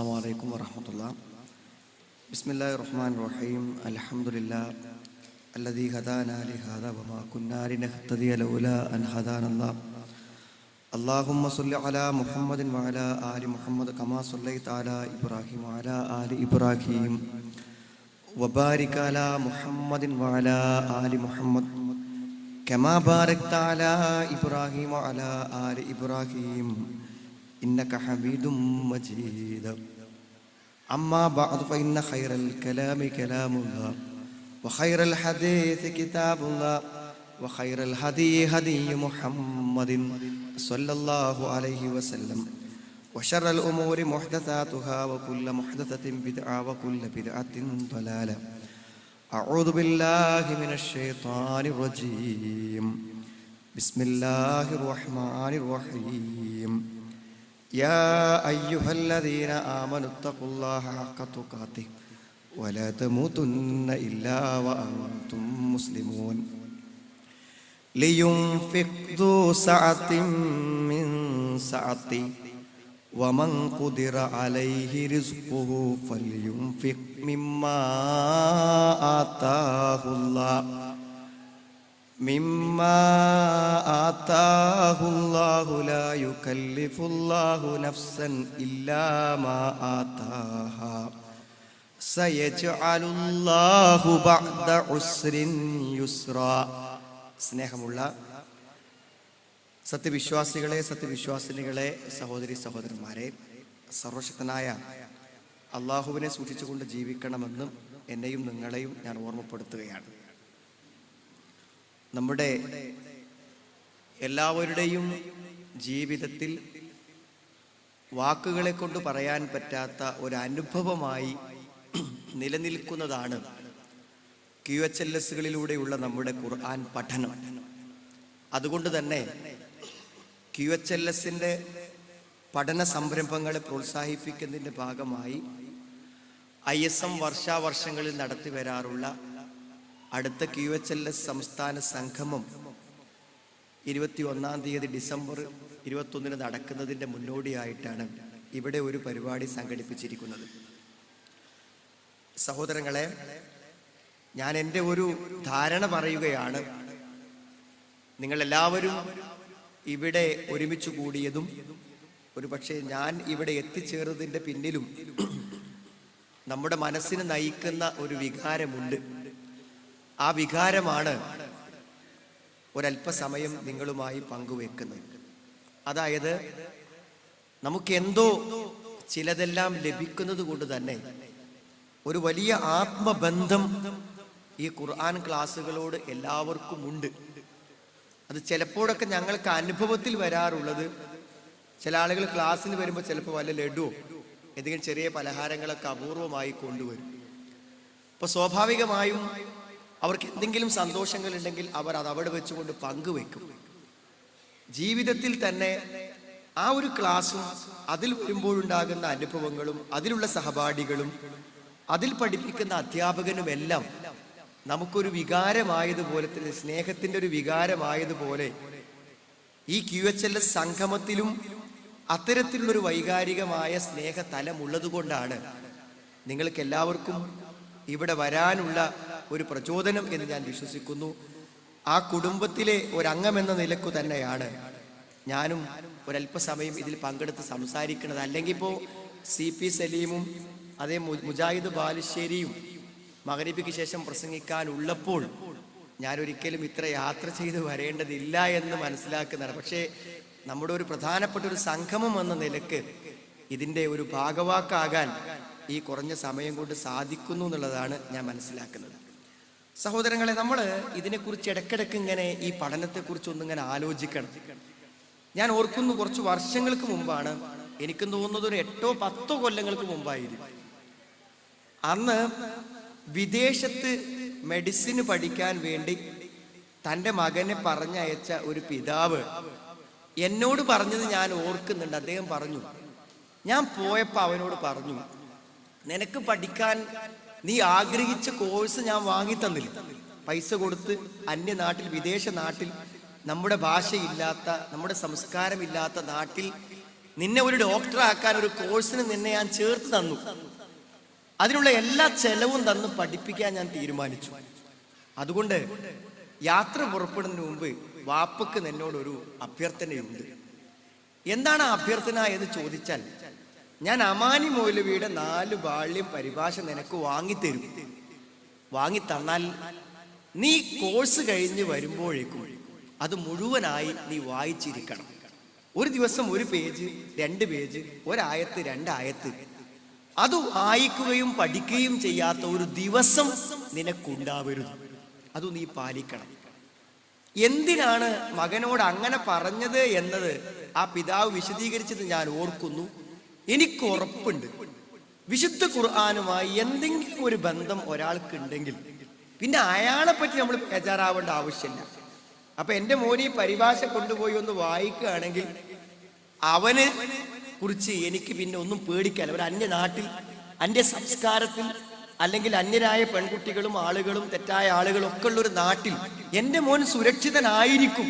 السلام عليكم ورحمة الله. بسم الله الرحمن الرحيم. الحمد لله الذي هدانا لهذا وما كنا لنهتدي لولا أن هدانا الله. اللهم صل على محمد وعلى آل محمد كما صليت على إبراهيم وعلى آل إبراهيم وبارك على محمد وعلى آل محمد كما باركت على إبراهيم وعلى آل إبراهيم إنك حميد مجيد. أما بعد فإن خير الكلام كلام الله وخير الحديث كتاب الله وخير الهدي هدي محمد صلى الله عليه وسلم وشر الأمور محدثاتها وكل محدثة بدعة وكل بدعة ضلالة. أعوذ بالله من الشيطان الرجيم. بسم الله الرحمن الرحيم. يا أيها الذين آمنوا اتقوا الله حق تقاته ولا تموتن إلا وأنتم مسلمون. لينفق ذو سعة من سعته ومن قدر عليه رزقه فلينفق مما آتاه الله لا يكلف الله نفسا إلا ما آتاها سيجعل الله بعد عسر يسرا. സ്നേഹമുള്ള സത്യവിശ്വാസികളെ, സത്യവിശ്വാസിനികളെ, സഹോദരി സഹോദരന്മാരെ, സർവശക്തനായ അള്ളാഹുവിനെ സൂക്ഷിച്ചുകൊണ്ട് ജീവിക്കണമെന്നും എന്നെയും നിങ്ങളെയും ഞാൻ ഓർമ്മപ്പെടുത്തുകയാണ്. നമ്മുടെ എല്ലാവരുടെയും ജീവിതത്തിൽ വാക്കുകളെ കൊണ്ട് പറയാൻ പറ്റാത്ത ഒരു അനുഭവമായി നിലനിൽക്കുന്നതാണ് QHLSകളിലൂടെയുള്ള നമ്മുടെ ഖുർആൻ പഠനം. അതുകൊണ്ട് തന്നെ QHLSന്റെ പഠന സംരംഭങ്ങളെ പ്രോത്സാഹിപ്പിക്കുന്നതിൻ്റെ ഭാഗമായി ISM വർഷാവർഷങ്ങളിൽ നടത്തി വരാറുള്ള അടുത്ത QHLS സംസ്ഥാന സംഗമം 21-ാം തീയതി ഡിസംബർ 21-ന് നടക്കുന്നതിൻ്റെ മുന്നോടിയായിട്ടാണ് ഇവിടെ ഒരു പരിപാടി സംഘടിപ്പിച്ചിരിക്കുന്നത്. സഹോദരങ്ങളെ, ഞാൻ എൻ്റെ ഒരു ധാരണ പറയുകയാണ്. നിങ്ങളെല്ലാവരും ഇവിടെ ഒരുമിച്ച് കൂടിയതും ഒരു പക്ഷേ ഞാൻ ഇവിടെ എത്തിച്ചേർന്നതിൻ്റെ പിന്നിലും നമ്മുടെ മനസ്സിനെ നയിക്കുന്ന ഒരു വികാരമുണ്ട്. ആ വികാരമാണ് ഒരല്പസമയം നിങ്ങളുമായി പങ്കുവെക്കുന്നത്. അതായത്, നമുക്കെന്തോ ചിലതെല്ലാം ലഭിക്കുന്നത് കൊണ്ട് തന്നെ ഒരു വലിയ ആത്മബന്ധം ഈ ഖുർആൻ ക്ലാസ്സുകളോട് എല്ലാവർക്കും ഉണ്ട്. അത് ചിലപ്പോഴൊക്കെ ഞങ്ങൾക്ക് അനുഭവത്തിൽ വരാറുള്ളത്, ചില ആളുകൾ ക്ലാസ്സിന് വരുമ്പോൾ ചിലപ്പോൾ വല്ല ലഡുവോ എന്തെങ്കിലും ചെറിയ പലഹാരങ്ങളൊക്കെ അപൂർവമായി കൊണ്ടുവരും. അപ്പോൾ സ്വാഭാവികമായും അവർക്ക് എന്തെങ്കിലും സന്തോഷങ്ങൾ ഉണ്ടെങ്കിൽ അവർ അത് അവിടെ വെച്ചുകൊണ്ട് പങ്കുവെക്കും. ജീവിതത്തിൽ തന്നെ ആ ഒരു ക്ലാസ്സും അതിൽ വരുമ്പോഴുണ്ടാകുന്ന അനുഭവങ്ങളും അതിലുള്ള സഹപാഠികളും അതിൽ പഠിപ്പിക്കുന്ന അധ്യാപകനുമെല്ലാം നമുക്കൊരു വികാരമായതുപോലെ തന്നെ, സ്നേഹത്തിൻ്റെ ഒരു വികാരമായതുപോലെ ഈ QHLS സംഗമത്തിലും അത്തരത്തിലുള്ളൊരു വൈകാരികമായ സ്നേഹതലമുള്ളത് കൊണ്ടാണ് നിങ്ങൾക്ക് എല്ലാവർക്കും ഇവിടെ വരാനുള്ള ഒരു പ്രചോദനം എന്ന് ഞാൻ വിശ്വസിക്കുന്നു. ആ കുടുംബത്തിലെ ഒരംഗമെന്ന നിലക്കു തന്നെയാണ് ഞാനും ഒരല്പസമയം ഇതിൽ പങ്കെടുത്ത് സംസാരിക്കുന്നത്. അല്ലെങ്കിൽ ഇപ്പോൾ CP സലീമും അതേ മുജാഹിദ് ബാലുശ്ശേരിയും മഗ്‌രിബിക്ക് ശേഷം പ്രസംഗിക്കാനുള്ളപ്പോൾ ഞാൻ ഒരിക്കലും ഇത്ര യാത്ര ചെയ്ത് വരേണ്ടതില്ല എന്ന് മനസ്സിലാക്കുന്നതാണ്. പക്ഷേ നമ്മുടെ ഒരു പ്രധാനപ്പെട്ട ഒരു സംഗമം എന്ന നിലക്ക് ഇതിൻ്റെ ഒരു ഭാഗവാക്കാകാൻ ഈ കുറഞ്ഞ സമയം കൊണ്ട് സാധിക്കുന്നു എന്നുള്ളതാണ് ഞാൻ മനസ്സിലാക്കുന്നത്. സഹോദരങ്ങളെ, നമ്മൾ ഇതിനെക്കുറിച്ച് ഇടയ്ക്കിടയ്ക്ക് ഇങ്ങനെ ഈ പഠനത്തെക്കുറിച്ചൊന്നിങ്ങനെ ആലോചിക്കണം. ഞാൻ ഓർക്കുന്നു, കുറച്ച് വർഷങ്ങൾക്ക് മുമ്പാണ്, എനിക്ക് തോന്നുന്നത് ഒരു 8-10 കൊല്ലങ്ങൾക്ക് മുമ്പായിരുന്നു. അന്ന് വിദേശത്ത് മെഡിസിന് പഠിക്കാൻ വേണ്ടി തൻ്റെ മകനെ പറഞ്ഞയച്ച ഒരു പിതാവ് എന്നോട് പറഞ്ഞത് ഞാൻ ഓർക്കുന്നുണ്ട്. അദ്ദേഹം പറഞ്ഞു, ഞാൻ പോയപ്പോൾ അവനോട് പറഞ്ഞു, നിനക്ക് പഠിക്കാൻ നീ ആഗ്രഹിച്ച കോഴ്സ് ഞാൻ വാങ്ങി തന്നില്ല. പൈസ കൊടുത്ത് അന്യനാട്ടിൽ, വിദേശ നാട്ടിൽ, നമ്മുടെ ഭാഷയില്ലാത്ത, നമ്മുടെ സംസ്കാരമില്ലാത്ത നാട്ടിൽ നിന്നെ ഒരു ഡോക്ടറാക്കാൻ ഒരു കോഴ്സിന് നിന്നെ ഞാൻ ചേർത്ത് തന്നു. അതിനുള്ള എല്ലാ ചെലവും തന്ന് പഠിപ്പിക്കാൻ ഞാൻ തീരുമാനിച്ചു. അതുകൊണ്ട് യാത്ര പുറപ്പെടുന്നതിന് മുമ്പ് വാപ്പക്ക് നിന്നോടൊരു അഭ്യർത്ഥനയുണ്ട്. എന്താണ് ആ അഭ്യർത്ഥന എന്ന് ചോദിച്ചാൽ, ഞാൻ അമാനി മൗലവിയുടെ 4 വാള്യം പരിഭാഷ നിനക്ക് വാങ്ങിത്തരും. വാങ്ങിത്തന്നാൽ നീ കോഴ്സ് കഴിഞ്ഞ് വരുമ്പോഴേക്കും അത് മുഴുവനായി നീ വായിച്ചിരിക്കണം. ഒരു ദിവസം 1 പേജ് 2 പേജ്, 1 ആയത്ത് 2 ആയത്ത് അത് വായിക്കുകയും പഠിക്കുകയും ചെയ്യാത്ത ഒരു ദിവസം നിനക്കുണ്ടാവരുത്. അത് നീ പാലിക്കണം. എന്തിനാണ് മകനോട് അങ്ങനെ പറഞ്ഞത് എന്നത് ആ പിതാവ് വിശദീകരിച്ചത് ഞാൻ ഓർക്കുന്നു. എനിക്ക് ഉറപ്പുണ്ട്, വിശുദ്ധ ഖുർആനുമായി എന്തെങ്കിലും ഒരു ബന്ധം ഒരാൾക്കുണ്ടെങ്കിൽ പിന്നെ അയാളെ പറ്റി നമ്മൾ ബേജാറാവേണ്ട ആവശ്യമില്ല. അപ്പൊ എൻ്റെ മോനി പരിഭാഷ കൊണ്ടുപോയി ഒന്ന് വായിക്കുകയാണെങ്കിൽ അവന് കുറിച്ച് എനിക്ക് പിന്നെ ഒന്നും പേടിക്കാൻ. അവർ അന്യ നാട്ടിൽ, അന്യ സംസ്കാരത്തിൽ, അല്ലെങ്കിൽ അന്യരായ പെൺകുട്ടികളും ആളുകളും തെറ്റായ ആളുകളും ഒക്കെ ഉള്ളൊരു നാട്ടിൽ എൻ്റെ മോൻ സുരക്ഷിതനായിരിക്കും.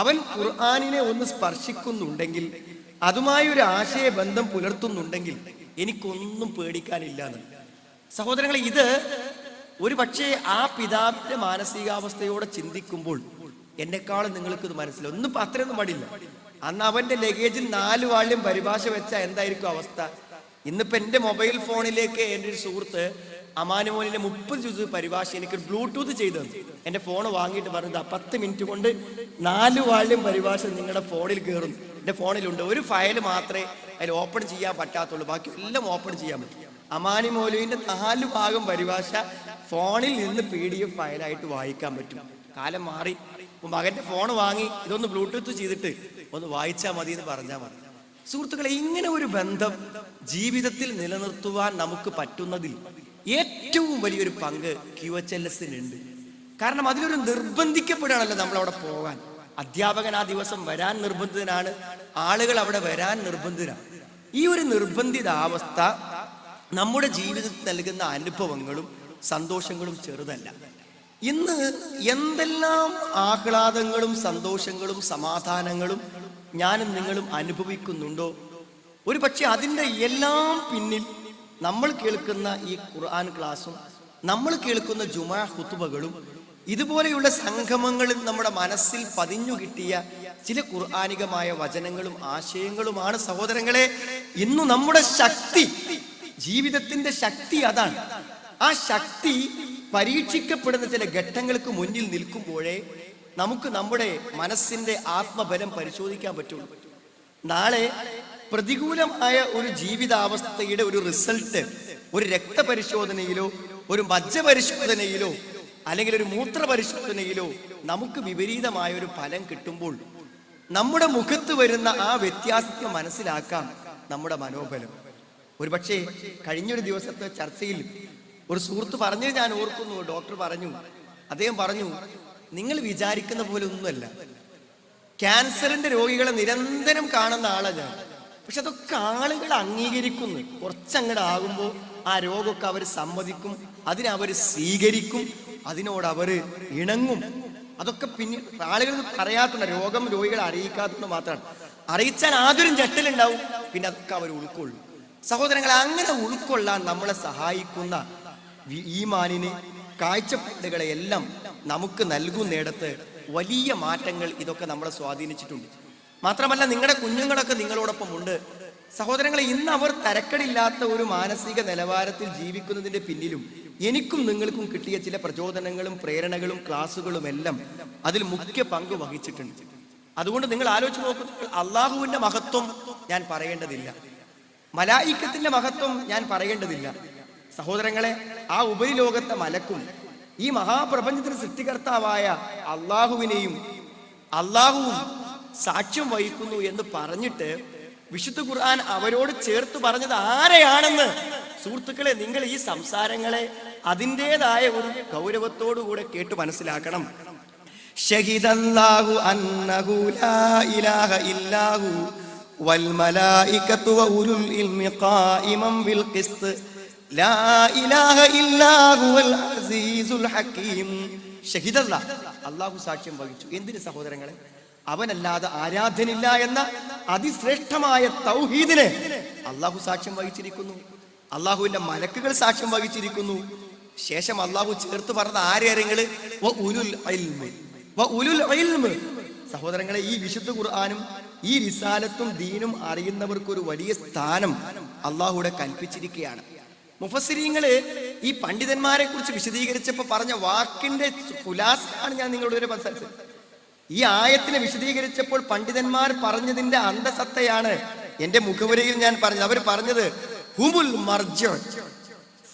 അവൻ ഖുർആനിനെ ഒന്ന് സ്പർശിക്കുന്നുണ്ടെങ്കിൽ, അതുമായി ഒരു ആശയബന്ധം പുലർത്തുന്നുണ്ടെങ്കിൽ എനിക്കൊന്നും പേടിക്കാനില്ല എന്ന്. സഹോദരങ്ങളെ, ഇത് ഒരു പക്ഷേ ആ പിതാവിന്റെ മാനസികാവസ്ഥയോടെ ചിന്തിക്കുമ്പോൾ എന്നെക്കാളും നിങ്ങൾക്ക് ഇത് മനസ്സിലാവും. ഒന്നും അത്രയൊന്നും പാടില്ല. അന്ന് അവന്റെ ലഗേജിൽ 4 വാള്യം പരിഭാഷ വെച്ചാൽ എന്തായിരിക്കും അവസ്ഥ? ഇന്നിപ്പോ എന്റെ മൊബൈൽ ഫോണിലേക്ക് എൻ്റെ ഒരു സുഹൃത്ത് അമാനുമോനിലെ 30 ജുസ് പരിഭാഷ എനിക്ക് ബ്ലൂടൂത്ത് ചെയ്തത്. എന്റെ ഫോൺ വാങ്ങിയിട്ട് പറഞ്ഞത് 10 മിനിറ്റ് കൊണ്ട് 4 വാള്യം പരിഭാഷ നിങ്ങളുടെ ഫോണിൽ കയറും. എന്റെ ഫോണിലുണ്ട്. ഒരു ഫയൽ മാത്രമേ അതിൽ ഓപ്പൺ ചെയ്യാൻ പറ്റാത്തുള്ളൂ, ബാക്കി എല്ലാം ഓപ്പൺ ചെയ്യാൻ പറ്റും. അമാനി മൗലവിന്റെ 4 ഭാഗം പരിഭാഷ ഫോണിൽ നിന്ന് PDF ഫയലായിട്ട് വായിക്കാൻ പറ്റും. കാലം മാറി. മകന്റെ ഫോൺ വാങ്ങി ഇതൊന്ന് ബ്ലൂടൂത്ത് ചെയ്തിട്ട് ഒന്ന് വായിച്ചാൽ മതി എന്ന് പറഞ്ഞാൽ മതി. സുഹൃത്തുക്കളെ, ഇങ്ങനെ ഒരു ബന്ധം ജീവിതത്തിൽ നിലനിർത്തുവാൻ നമുക്ക് പറ്റുന്നതിൽ ഏറ്റവും വലിയൊരു പങ്ക് QHLS-നുണ്ട്. കാരണം അതിലൊരു നിർബന്ധിക്കപ്പെടുകയാണല്ലോ നമ്മളവിടെ പോകാൻ. അധ്യാപകൻ ആ ദിവസം വരാൻ നിർബന്ധിതനാണ്, ആളുകൾ അവിടെ വരാൻ നിർബന്ധിതരാണ്. ഈ ഒരു നിർബന്ധിതാവസ്ഥ നമ്മുടെ ജീവിതത്തിൽ നൽകുന്ന അനുഭവങ്ങളും സന്തോഷങ്ങളും ചെറുതല്ല. ഇന്ന് എന്തെല്ലാം ആഹ്ലാദങ്ങളും സന്തോഷങ്ങളും സമാധാനങ്ങളും ഞാനും നിങ്ങളും അനുഭവിക്കുന്നുണ്ടോ, ഒരു പക്ഷെ അതിൻ്റെ എല്ലാം പിന്നിൽ നമ്മൾ കേൾക്കുന്ന ഈ ഖുർആൻ ക്ലാസ്സും നമ്മൾ കേൾക്കുന്ന ജുമാ ഖുതുബകളും ഇതുപോലെയുള്ള സംഗമങ്ങളിൽ നമ്മുടെ മനസ്സിൽ പതിഞ്ഞു കിട്ടിയ ചില ഖുർആനികമായ വചനങ്ങളും ആശയങ്ങളുമാണ്. സഹോദരങ്ങളെ, ഇന്ന് നമ്മുടെ ശക്തി, ജീവിതത്തിന്റെ ശക്തി അതാണ്. ആ ശക്തി പരീക്ഷിക്കപ്പെടുന്ന ചില ഘട്ടങ്ങൾക്ക് മുന്നിൽ നിൽക്കുമ്പോഴേ നമുക്ക് നമ്മുടെ മനസ്സിന്റെ ആത്മബലം പരിശോധിക്കാൻ പറ്റുള്ളൂ. നാളെ പ്രതികൂലമായ ഒരു ജീവിതാവസ്ഥയുടെ ഒരു റിസൾട്ട് ഒരു രക്തപരിശോധനയിലോ ഒരു മജ്ജ പരിശോധനയിലോ അല്ലെങ്കിൽ ഒരു മൂത്ര പരിശോധനയിലോ നമുക്ക് വിപരീതമായ ഒരു ഫലം കിട്ടുമ്പോൾ നമ്മുടെ മുഖത്ത് വരുന്ന ആ വ്യത്യാസത്തെ മനസ്സിലാക്കാം നമ്മുടെ മനോബലം. ഒരുപക്ഷെ കഴിഞ്ഞൊരു ദിവസത്തെ ചർച്ചയിൽ ഒരു സുഹൃത്ത് പറഞ്ഞത് ഞാൻ ഓർക്കുന്നു. ഡോക്ടർ പറഞ്ഞു, അദ്ദേഹം പറഞ്ഞു, നിങ്ങൾ വിചാരിക്കുന്ന പോലെ ഒന്നുമല്ല. ക്യാൻസറിന്റെ രോഗികളെ നിരന്തരം കാണുന്ന ആളാണ് ഞാൻ. പക്ഷെ അതൊക്കെ ആളുകൾ അംഗീകരിക്കുന്നു. കുറച്ചങ്ങടെ ആകുമ്പോൾ ആ രോഗമൊക്കെ അവർ സമ്മതിക്കും, അതിനവർ സ്വീകരിക്കും, അതിനോട് അവർ ഇണങ്ങും. അതൊക്കെ പിന്നെ ആളുകൾ പറയാത്തുണ്ട്. രോഗം രോഗികളെ അറിയിക്കാത്തത് മാത്രമാണ്. അറിയിച്ചാൽ ആദ്യം ജട്ടലുണ്ടാവും, പിന്നെ അതൊക്കെ അവർ ഉൾക്കൊള്ളും. സഹോദരങ്ങളെ, അങ്ങനെ ഉൾക്കൊള്ളാൻ നമ്മളെ സഹായിക്കുന്ന ഈമാനിനെ, കാഴ്ചപ്പാടുകളെ എല്ലാം നമുക്ക് നൽകുന്നിടത്ത് വലിയ മാറ്റങ്ങൾ ഇതൊക്കെ നമ്മളെ സ്വാധീനിച്ചിട്ടുണ്ട്. മാത്രമല്ല, നിങ്ങളുടെ കുഞ്ഞുങ്ങളൊക്കെ നിങ്ങളോടൊപ്പം ഉണ്ട്. സഹോദരങ്ങളെ, ഇന്ന് അവർ തരക്കടില്ലാത്ത ഒരു മാനസിക നിലവാരത്തിൽ ജീവിക്കുന്നതിന്റെ പിന്നിലും എനിക്കും നിങ്ങൾക്കും കിട്ടിയ ചില പ്രചോദനങ്ങളും പ്രേരണകളും ക്ലാസ്സുകളും എല്ലാം അതിൽ മുഖ്യ പങ്ക് വഹിച്ചിട്ടുണ്ട്. അതുകൊണ്ട് നിങ്ങൾ ആലോചിച്ച് നോക്കുക, അള്ളാഹുവിന്റെ മഹത്വം ഞാൻ പറയേണ്ടതില്ല, മലായിക്കത്തിന്റെ മഹത്വം ഞാൻ പറയേണ്ടതില്ല. സഹോദരങ്ങളെ, ആ ഉപരിലോകത്തെ മലക്കും ഈ മഹാപ്രപഞ്ചത്തിന് സൃഷ്ടികർത്താവായ അള്ളാഹുവിനെയും അള്ളാഹുവും സാക്ഷ്യം വഹിക്കുന്നു എന്ന് പറഞ്ഞിട്ട് വിശുദ്ധ ഖുർആൻ അവരോട് ചേർത്ത് പറഞ്ഞത് ആരെയാണെന്ന് സുഹൃത്തുക്കളെ, നിങ്ങൾ ഈ സംസാരങ്ങളെ അതിൻ്റെതായ ഒരു ഗൗരവത്തോടുകൂടെ കേട്ട് മനസ്സിലാക്കണം. ഷഹിദല്ലാഹു അന്നഹു ലാ ഇലാഹ ഇല്ലാഹു വൽ മലായികതു വഉലുൽ ഇൽമി ഖായിമൻ ബിൽ ഖിസ്ത് ലാ ഇലാഹ ഇല്ലാഹു വൽ അസീസുൽ ഹകീം. ഷഹിദല്ലാഹ്, അല്ലാഹു സാക്ഷ്യം വഹിച്ചു. എന്തിന് സഹോദരങ്ങളെ? അവനല്ലാതെ ആരാധനില്ല എന്ന അതിശ്രേഷ്ഠമായ തൗഹീദിനെ അള്ളാഹു സാക്ഷ്യം വഹിച്ചിരിക്കുന്നു, അള്ളാഹുവിന്റെ മലക്കുകൾ സാക്ഷ്യം വഹിച്ചിരിക്കുന്നു. ശേഷം അള്ളാഹു ചേർത്ത് പറഞ്ഞ ആരെയറിങ്ങള് സഹോദരങ്ങളെ, ഈ വിശുദ്ധ ഖുർആനും ഈ റിസാലത്തും ദീനും അറിയുന്നവർക്ക് ഒരു വലിയ സ്ഥാനം അള്ളാഹുവിടെ കൽപ്പിച്ചിരിക്കുകയാണ്. മുഫസ്സിരീങ്ങള് ഈ പണ്ഡിതന്മാരെ കുറിച്ച് വിശദീകരിച്ചപ്പോൾ പറഞ്ഞ വാക്കിന്റെ ഖുലാസയാണ് ഞാൻ നിങ്ങളോട് വരെ സംസാരിച്ചത്. ഈ ആയത്തിനെ വിശദീകരിച്ചപ്പോൾ പണ്ഡിതന്മാർ പറഞ്ഞതിന്റെ അന്തസത്തയാണ് എന്റെ മുഖവരയിൽ ഞാൻ പറഞ്ഞത്. അവർ പറഞ്ഞത് ഹുമുൽ മർജഉ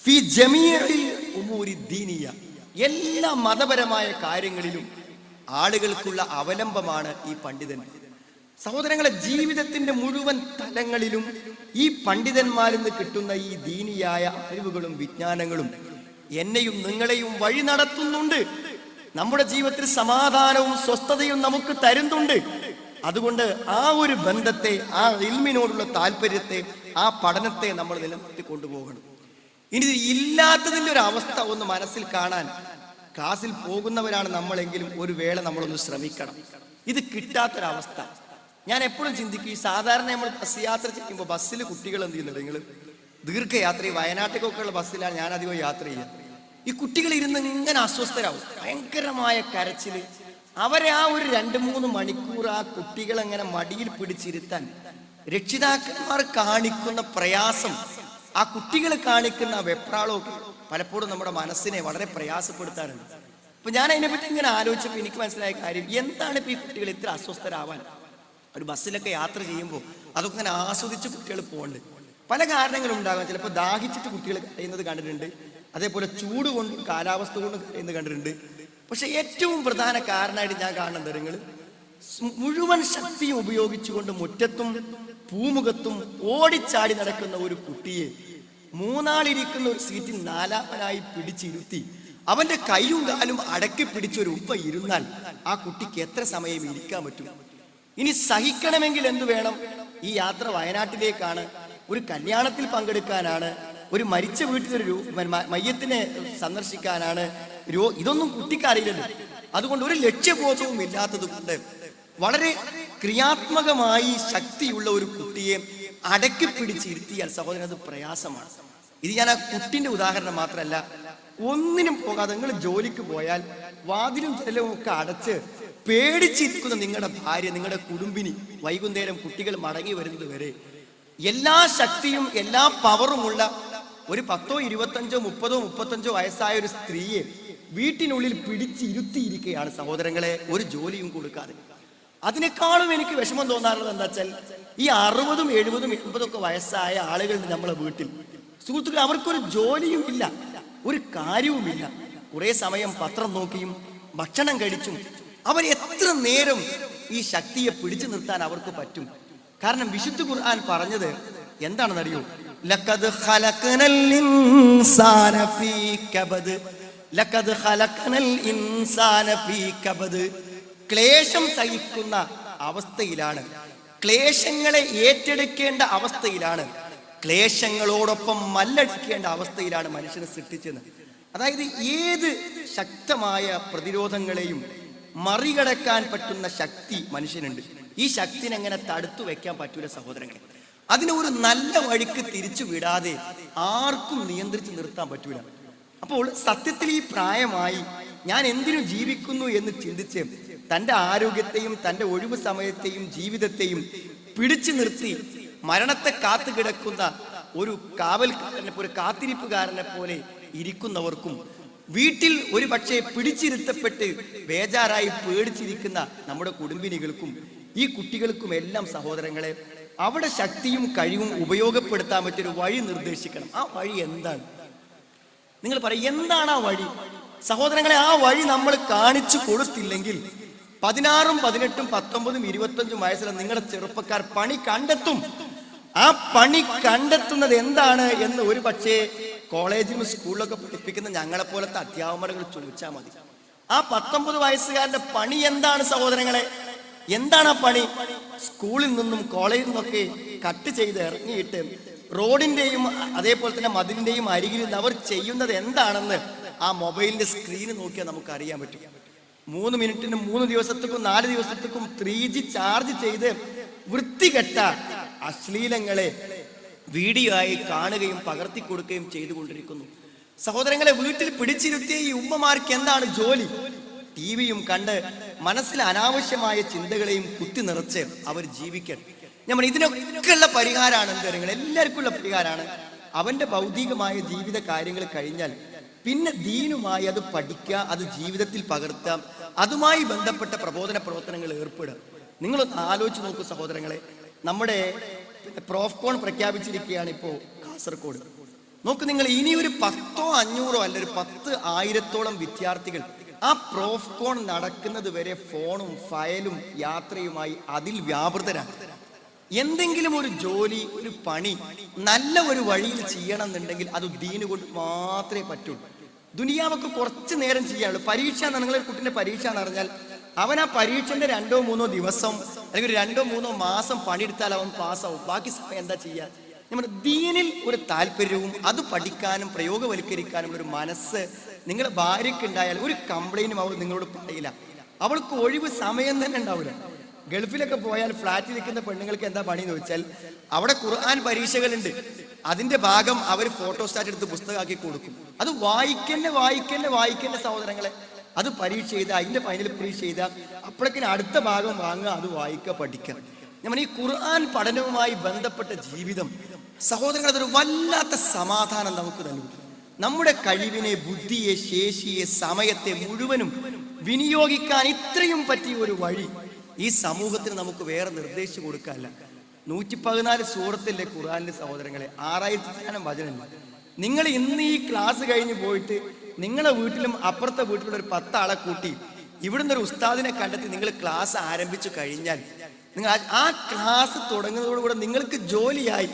ഫി ജമീഇൽ ഉമൂരി ദീനിയ, എല്ലാ മതപരമായ കാര്യങ്ങളിലും ആളുകൾക്കുള്ള അവലംബമാണ് ഈ പണ്ഡിതൻ. സഹോദരങ്ങളെ, ജീവിതത്തിന്റെ മുഴുവൻ തലങ്ങളിലും ഈ പണ്ഡിതന്മാരിൽ നിന്ന് കിട്ടുന്ന ഈ ദീനിയായ അറിവുകളും വിജ്ഞാനങ്ങളും എന്നെയും നിങ്ങളെയും വഴി നടത്തുന്നുണ്ട്. നമ്മുടെ ജീവിതത്തിൽ സമാധാനവും സ്വസ്ഥതയും നമുക്ക് തരുന്നുണ്ട്. അതുകൊണ്ട് ആ ഒരു ബന്ധത്തെ, ആ ഇൽമിനോടുള്ള താല്പര്യത്തെ, ആ പഠനത്തെ നമ്മൾ നിലനിർത്തി കൊണ്ടുപോകണം. ഇനി ഇല്ലാത്തതിന്റെ ഒരു അവസ്ഥ ഒന്ന് മനസ്സിൽ കാണാൻ ക്ലാസ്സിൽ പോകുന്നവരാണ് നമ്മളെങ്കിലും ഒരു വേള നമ്മളൊന്ന് ശ്രമിക്കണം. ഇത് കിട്ടാത്തൊരവസ്ഥ ഞാൻ എപ്പോഴും ചിന്തിക്കും. ഈ സാധാരണ നമ്മൾ ബസ് യാത്ര ചെയ്യുമ്പോൾ ബസ്സിൽ കുട്ടികൾ എന്ത് ചെയ്യുന്നുണ്ട്? നിങ്ങൾ ദീർഘയാത്ര, ഈ വയനാട്ടിലേക്കൊക്കെ ഉള്ള ബസ്സിലാണ് ഞാൻ അധികം യാത്ര ചെയ്യുക. ഈ കുട്ടികൾ ഇരുന്ന് ഇങ്ങനെ അസ്വസ്ഥരാകും, ഭയങ്കരമായ കരച്ചില്. അവരെ ആ ഒരു 2-3 മണിക്കൂർ ആ കുട്ടികളെങ്ങനെ മടിയിൽ പിടിച്ചിരുത്താൻ രക്ഷിതാക്കന്മാർ കാണിക്കുന്ന പ്രയാസം, ആ കുട്ടികൾ കാണിക്കുന്ന വെപ്രാളമൊക്കെ പലപ്പോഴും നമ്മുടെ മനസ്സിനെ വളരെ പ്രയാസപ്പെടുത്താറുണ്ട്. അപ്പൊ ഞാൻ അതിനെപ്പറ്റി ഇങ്ങനെ ആലോചിച്ചപ്പോൾ എനിക്ക് മനസ്സിലായ കാര്യം, എന്താണ് ഇപ്പൊ ഈ കുട്ടികൾ ഇത്ര അസ്വസ്ഥരാവാൻ? ഒരു ബസ്സിലൊക്കെ യാത്ര ചെയ്യുമ്പോൾ അതൊക്കെ ഇങ്ങനെ ആസ്വദിച്ച് കുട്ടികൾ പോകുന്നുണ്ട്. പല കാരണങ്ങളും ഉണ്ടാകാം. ചിലപ്പോൾ ദാഹിച്ചിട്ട് കുട്ടികൾ കരയുന്നത് കണ്ടിട്ടുണ്ട്, അതേപോലെ ചൂട് കൊണ്ടും കാലാവസ്ഥ കൊണ്ടും കരയുന്നത് കണ്ടിട്ടുണ്ട്. പക്ഷെ ഏറ്റവും പ്രധാന കാരണമായിട്ട് ഞാൻ കാണുന്നത്, നിങ്ങൾ മുഴുവൻ ശക്തിയും ഉപയോഗിച്ചുകൊണ്ട് മുറ്റത്തും പൂമുഖത്തും ഓടിച്ചാടി നടക്കുന്ന ഒരു കുട്ടിയെ 3 ആളിരിക്കുന്ന ഒരു സീറ്റിൽ 4-മനായി പിടിച്ചിരുത്തി അവന്റെ കൈയും കാലും അടക്കി പിടിച്ചൊരു ഉപ്പ ഇരുന്നാൽ ആ കുട്ടിക്ക് എത്ര സമയം ഇരിക്കാൻ പറ്റും? ഇനി സഹിക്കണമെങ്കിൽ എന്തു വേണം? ഈ യാത്ര വയനാട്ടിലേക്കാണ്, ഒരു കല്യാണത്തിൽ പങ്കെടുക്കാനാണ്, ഒരു മരിച്ച വീട്ടിലൊരു മയ്യത്തിനെ സന്ദർശിക്കാനാണ്. ഇതൊന്നും കുട്ടിക്ക് അറിയില്ലല്ലോ. അതുകൊണ്ട് ഒരു ലക്ഷ്യബോധവും ഇല്ലാത്തത് കൊണ്ട് വളരെ ക്രിയാത്മകമായി ശക്തിയുള്ള ഒരു കുട്ടിയെ അടക്കി പിടിച്ചിരുത്തിയാൽ സഹോദരൻ അത് പ്രയാസമാണ്. ഇത് ഞാൻ ആ കുട്ടിന്റെ ഉദാഹരണം മാത്രമല്ല, ഒന്നിനും പോകാതെ നിങ്ങൾ ജോലിക്ക് പോയാൽ വാതിലും ജനലും ഒക്കെ അടച്ച് പേടിച്ചിരിക്കുന്ന നിങ്ങളുടെ ഭാര്യ, നിങ്ങളുടെ കുടുംബിനി വൈകുന്നേരം കുട്ടികൾ മടങ്ങി വരുന്നത് വരെ എല്ലാ ശക്തിയും എല്ലാ പവറുമുള്ള ഒരു 10, 25, 30, 35 വയസ്സായ ഒരു സ്ത്രീയെ വീട്ടിനുള്ളിൽ പിടിച്ചിരുത്തിയിരിക്കുകയാണ് സഹോദരങ്ങളെ, ഒരു ജോലിയും കൊടുക്കാതെ. അതിനേക്കാളും എനിക്ക് വിഷമം തോന്നാറുള്ളത് എന്താ വെച്ചാൽ, ഈ 60, 70, 80 ഒക്കെ വയസ്സായ ആളുകളുണ്ട് നമ്മളെ വീട്ടിൽ. സുഹൃത്തുക്കൾ, അവർക്കൊരു ജോലിയും ഇല്ല, ഒരു കാര്യവുമില്ല. കുറെ സമയം പത്രം നോക്കിയും ഭക്ഷണം കഴിച്ചും അവർ എത്ര നേരം ഈ ശക്തിയെ പിടിച്ചു നിർത്താൻ അവർക്ക് പറ്റും? കാരണം വിശുദ്ധ ഖുർആൻ പറഞ്ഞത് എന്താണെന്നറിയോ? ലഖദ് ഖലഖനൽ ഇൻസാന ഫീ കബദ്, ലഖദ് ഖലഖനൽ ഇൻസാന ഫീ കബദ്. ക്ലേശം സഹിക്കുന്ന അവസ്ഥയിലാണ്, ക്ലേശങ്ങളെ ഏറ്റെടുക്കേണ്ട അവസ്ഥയിലാണ്, ക്ലേശങ്ങളോടൊപ്പം മല്ലടിക്കേണ്ട അവസ്ഥയിലാണ് മനുഷ്യനെ സൃഷ്ടിച്ചത്. അതായത് ഏത് ശക്തമായ പ്രതിരോധങ്ങളെയും മറികടക്കാൻ പറ്റുന്ന ശക്തി മനുഷ്യനുണ്ട്. ഈ ശക്തിനെ എങ്ങനെ തടുത്തു വെക്കാൻ പറ്റൂല സഹോദരങ്ങളെ. അതിനെ ഒരു നല്ല വഴിക്ക് തിരിച്ചു വിടാതെ ആർക്കും നിയന്ത്രിച്ച് നിർത്താൻ പറ്റൂല. അപ്പോൾ സത്യത്തിൽ ഈ പ്രായമായി ഞാൻ എന്തിനു ജീവിക്കുന്നു എന്ന് ചിന്തിച്ച് തൻ്റെ ആരോഗ്യത്തെയും തൻ്റെ ഒഴിവ് സമയത്തെയും ജീവിതത്തെയും പിടിച്ചു നിർത്തി മരണത്തെ കാത്തു കിടക്കുന്ന ഒരു കാവൽക്കാരനെ പോലെ, കാത്തിരിപ്പുകാരനെ പോലെ ഇരിക്കുന്നവർക്കും വീട്ടിൽ ഒരു പക്ഷേ പിടിച്ചിരുത്തപ്പെട്ട് ബേജാറായി പേടിച്ചിരിക്കുന്ന നമ്മുടെ കുടുംബിനികൾക്കും ഈ കുട്ടികൾക്കും എല്ലാം സഹോദരങ്ങളെ അവിടെ ശക്തിയും കഴിവും ഉപയോഗപ്പെടുത്താൻ പറ്റിയൊരു വഴി നിർദ്ദേശിക്കണം. ആ വഴി എന്താണ്? നിങ്ങൾ പറയും, എന്താണ് ആ വഴി? സഹോദരങ്ങളെ, ആ വഴി നമ്മൾ കാണിച്ചു കൊടുത്തില്ലെങ്കിൽ 16, 18, 19, 25 വയസ്സിലെ നിങ്ങളുടെ ചെറുപ്പക്കാർ പണി കണ്ടെത്തും. ആ പണി കണ്ടെത്തുന്നത് എന്താണ് എന്ന് ഒരു പക്ഷേ കോളേജിലും സ്കൂളിലൊക്കെ പഠിപ്പിക്കുന്ന ഞങ്ങളെ പോലത്തെ അധ്യാപകർ ചോദിച്ചാൽ മതി. ആ 19 വയസ്സുകാരന്റെ പണി എന്താണ് സഹോദരങ്ങളെ? എന്താണ് ആ പണി? സ്കൂളിൽ നിന്നും കോളേജിൽ നിന്നൊക്കെ കട്ട് ചെയ്ത് ഇറങ്ങിയിട്ട് റോഡിന്റെയും അതേപോലെ തന്നെ മതിലിന്റെയും അരികിൽ നിന്ന് അവർ ചെയ്യുന്നത് എന്താണെന്ന് ആ മൊബൈലിന്റെ സ്ക്രീന് നോക്കിയാൽ നമുക്ക് അറിയാൻ പറ്റും. 3 മിനിറ്റിനും 3 ദിവസത്തേക്കും 4 ദിവസത്തേക്കും 3G ചാർജ് ചെയ്ത് വൃത്തികെട്ട അശ്ലീലങ്ങളെ വീഡിയോ ആയി കാണുകയും പകർത്തി കൊടുക്കുകയും ചെയ്തുകൊണ്ടിരിക്കുന്നു. സഹോദരങ്ങളെ, വീട്ടിൽ പിടിച്ചിരുത്തിയ ഈ ഉമ്മമാർക്ക് എന്താണ് ജോലി? ടിവിയും കണ്ട് മനസ്സിൽ അനാവശ്യമായ ചിന്തകളെയും കുത്തി നിറച്ച് അവർ ജീവിക്കണം. നമ്മൾ ഇതിനൊക്കെയുള്ള പരിഹാരമാണ് എന്ത് കാര്യങ്ങൾ? എല്ലാവർക്കും ഉള്ള പരിഹാരമാണ്. അവന്റെ ഭൗതികമായ ജീവിത കാര്യങ്ങൾ കഴിഞ്ഞാൽ പിന്നെ ദീനുമായി അത് പഠിക്കുക, അത് ജീവിതത്തിൽ പകർത്താം, അതുമായി ബന്ധപ്പെട്ട പ്രബോധന പ്രവർത്തനങ്ങൾ ഏർപ്പെടുക. നിങ്ങളൊന്ന് ആലോചിച്ച് നോക്കൂ സഹോദരങ്ങളെ. നമ്മുടെ പ്രോഫ്കോൺ പ്രഖ്യാപിച്ചിരിക്കുകയാണ് ഇപ്പോൾ കാസർഗോഡ്. നോക്ക് നിങ്ങൾ, ഇനി ഒരു 10 or 500 അല്ല, ഒരു 10,000 വിദ്യാർത്ഥികൾ ആ പ്രോഫ്കോൺ നടക്കുന്നത് വരെ ഫോണും ഫയലും യാത്രയുമായി അതിൽ വ്യാപൃതരാണ്. എന്തെങ്കിലും ഒരു ജോലി, ഒരു പണി നല്ല ഒരു വഴിയിൽ ചെയ്യണം എന്നുണ്ടെങ്കിൽ അത് ദീന് കൊണ്ട് മാത്രമേ പറ്റുള്ളൂ. ദുനിയാവൊക്കെ കുറച്ച് നേരം ചെയ്യാനുള്ളൂ. പരീക്ഷ, നിങ്ങളെ കുട്ടിന്റെ പരീക്ഷ എന്ന് പറഞ്ഞാൽ അവൻ ആ പരീക്ഷന്റെ 2 or 3 ദിവസം അല്ലെങ്കിൽ 2 or 3 മാസം പണിയെടുത്താൽ അവൻ പാസ്സാവും. ബാക്കി സമയം എന്താ ചെയ്യുക? നമ്മുടെ ദീനിൽ ഒരു താല്പര്യവും അത് പഠിക്കാനും പ്രയോഗവൽക്കരിക്കാനും ഒരു മനസ്സ് നിങ്ങളുടെ ഭാര്യയ്ക്ക് ഉണ്ടായാൽ ഒരു കംപ്ലൈന്റും അവൾ നിങ്ങളോട് പറയില്ല. അവൾക്ക് ഒഴിവ് സമയം തന്നെ ഉണ്ടാവില്ല. ഗൾഫിലൊക്കെ പോയാൽ ഫ്ലാറ്റിൽ നിൽക്കുന്ന പെണ്ണുങ്ങൾക്ക് എന്താ പണി എന്ന് വെച്ചാൽ അവിടെ ഖുർആൻ പരീക്ഷകളുണ്ട്. അതിന്റെ ഭാഗം അവർ ഫോട്ടോസ്റ്റാറ്റ് എടുത്ത് പുസ്തകമാക്കി കൊടുക്കും. അത് വായിക്കന്നെ സഹോദരങ്ങളെ. അത് പരീക്ഷ ചെയ്താൽ, അതിന്റെ ഫൈനൽ പരീക്ഷ ചെയ്താൽ അപ്പോഴേക്കിന് അടുത്ത ഭാഗം വാങ്ങുക, അത് വായിക്കുക, പഠിക്കുക. നമ്മൾ ഈ ഖുർആൻ പഠനവുമായി ബന്ധപ്പെട്ട ജീവിതം സഹോദരങ്ങൾ, അതൊരു വല്ലാത്ത സമാധാനം നമുക്ക് നൽകും. നമ്മുടെ കഴിവിനെ, ബുദ്ധിയെ, ശേഷിയെ, സമയത്തെ മുഴുവനും വിനിയോഗിക്കാൻ ഇത്രയും പറ്റിയ ഒരു വഴി ഈ സമൂഹത്തിന് നമുക്ക് വേറെ നിർദ്ദേശിച്ചു കൊടുക്കാനല്ല. 114 സൂറത്തിലെ ഖുർആനിലെ സഹോദരങ്ങളെ 6000 വചനമില്ല. നിങ്ങൾ ഇന്ന് ഈ ക്ലാസ് കഴിഞ്ഞ് പോയിട്ട് നിങ്ങളുടെ വീട്ടിലും അപ്പുറത്തെ വീട്ടിലുള്ള ഒരു 10 ആളെ കൂട്ടി ഇവിടുന്ന് ഒരു ഉസ്താദിനെ കണ്ടെത്തി നിങ്ങൾ ക്ലാസ് ആരംഭിച്ചു കഴിഞ്ഞാൽ നിങ്ങൾ ആ ക്ലാസ് തുടങ്ങുന്നതോടുകൂടെ നിങ്ങൾക്ക് ജോലിയായി,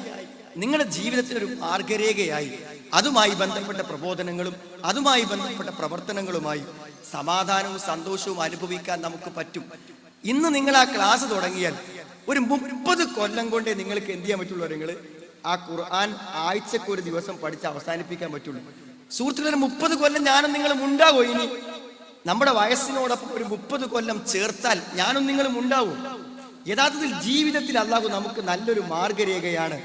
നിങ്ങളുടെ ജീവിതത്തിനൊരു മാർഗരേഖയായി, അതുമായി ബന്ധപ്പെട്ട പ്രബോധനങ്ങളും അതുമായി ബന്ധപ്പെട്ട പ്രവർത്തനങ്ങളുമായി സമാധാനവും സന്തോഷവും അനുഭവിക്കാൻ നമുക്ക് പറ്റും. ഇന്ന് നിങ്ങൾ ആ ക്ലാസ് തുടങ്ങിയാൽ ഒരു 30 കൊല്ലം കൊണ്ടേ നിങ്ങൾക്ക് എന്ത് ചെയ്യാൻ പറ്റുള്ളൂ? നിങ്ങൾ ആ ഖുർആൻ ആഴ്ചക്ക് ഒരു ദിവസം പഠിച്ച് അവസാനിപ്പിക്കാൻ പറ്റുള്ളൂ. സുഹൃത്തുക്കളെ, 30 കൊല്ലം ഞാനും നിങ്ങളും ഉണ്ടാവോ? ഇനി നമ്മുടെ വയസ്സിനോടൊപ്പം ഒരു 30 കൊല്ലം ചേർത്താൽ ഞാനും നിങ്ങളും ഉണ്ടാവും. യഥാർത്ഥത്തിൽ ജീവിതത്തിൽ അല്ലാഹു നമുക്ക് നല്ലൊരു മാർഗരേഖയാണ്,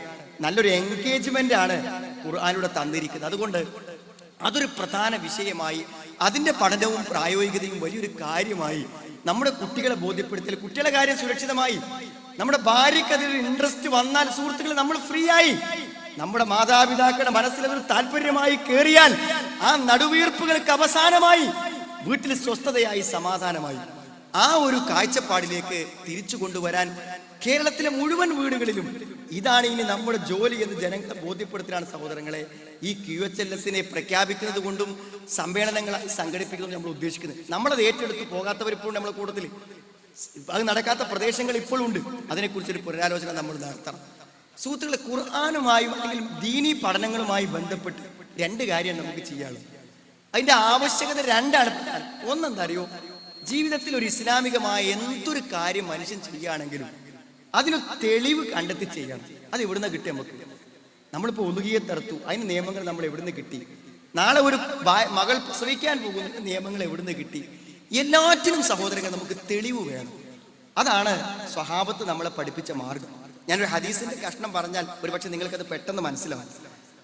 നല്ലൊരു എൻഗേജ്മെന്റ് ആണ് ഖുർആനിലൂടെ തന്നിരിക്കുന്നത്. അതുകൊണ്ട് അതൊരു പ്രധാന വിഷയമായി, അതിന്റെ പഠനവും പ്രായോഗികതയും വലിയൊരു കാര്യമായി നമ്മുടെ കുട്ടികളെ ബോധ്യപ്പെടുത്തൽ, കുട്ടികളുടെ കാര്യം സുരക്ഷിതമായി, നമ്മുടെ ഭാര്യയ്ക്ക് അതിൽ ഇൻട്രസ്റ്റ് വന്നാൽ സുഹൃത്തുക്കളെ നമ്മൾ ഫ്രീ ആയി, നമ്മുടെ മാതാപിതാക്കളുടെ മനസ്സിൽ അതൊരു താല്പര്യമായി കയറിയാൽ ആ നടുവീർപ്പുകൾക്ക് അവസാനമായി, വീട്ടിൽ സ്വസ്ഥതയായി, സമാധാനമായി. ആ ഒരു കാഴ്ചപ്പാടിലേക്ക് തിരിച്ചു കൊണ്ടുവരാൻ കേരളത്തിലെ മുഴുവൻ വീടുകളിലും ഇതാണ് ഇനി നമ്മുടെ ജോലി എന്ന് ജനങ്ങളെ ബോധ്യപ്പെടുത്തലാണ് സഹോദരങ്ങളെ ഈ QHLS പ്രഖ്യാപിക്കുന്നത് കൊണ്ടും സമ്മേളനങ്ങളായി സംഘടിപ്പിക്കുന്നത് നമ്മൾ ഉദ്ദേശിക്കുന്നത്. നമ്മളത് ഏറ്റെടുത്ത് പോകാത്തവരിപ്പോഴും നമ്മുടെ കൂട്ടത്തിൽ, അത് നടക്കാത്ത പ്രദേശങ്ങൾ ഇപ്പോഴും ഉണ്ട്. അതിനെക്കുറിച്ചൊരു പുനരാലോചന നമ്മൾ നടത്തണം. സുഹൃത്തുക്കളെ, ഖുർആനുമായും അല്ലെങ്കിൽ ദീനി പഠനങ്ങളുമായി ബന്ധപ്പെട്ട് 2 കാര്യം നമുക്ക് ചെയ്യാനുള്ളത്. അതിന്റെ ആവശ്യകത 2ആണ്. ഒന്നെന്താ അറിയോ? ജീവിതത്തിൽ ഒരു ഇസ്ലാമികമായ എന്തൊരു കാര്യം മനുഷ്യൻ ചെയ്യുകയാണെങ്കിലും അതിനൊരു തെളിവ് കണ്ടെത്തി ചെയ്യണം. അത് എവിടുന്ന് കിട്ടി? നമുക്ക് നമ്മളിപ്പോൾ ഒലുകിയത്തെടുത്തു, അതിന് നിയമങ്ങൾ നമ്മൾ എവിടുന്ന് കിട്ടി? നാളെ ഒരു മകൾ പ്രസവിക്കാൻ പോകുന്ന നിയമങ്ങൾ എവിടുന്ന് കിട്ടി? എല്ലാറ്റിനും സഹോദരങ്ങൾ നമുക്ക് തെളിവ് വേണം. അതാണ് സ്വഹാബത്ത് നമ്മളെ പഠിപ്പിച്ച മാർഗം. ഞാനൊരു ഹദീസിന്റെ കഷ്ണം പറഞ്ഞാൽ ഒരുപക്ഷെ നിങ്ങൾക്കത് പെട്ടെന്ന് മനസ്സിലാവും.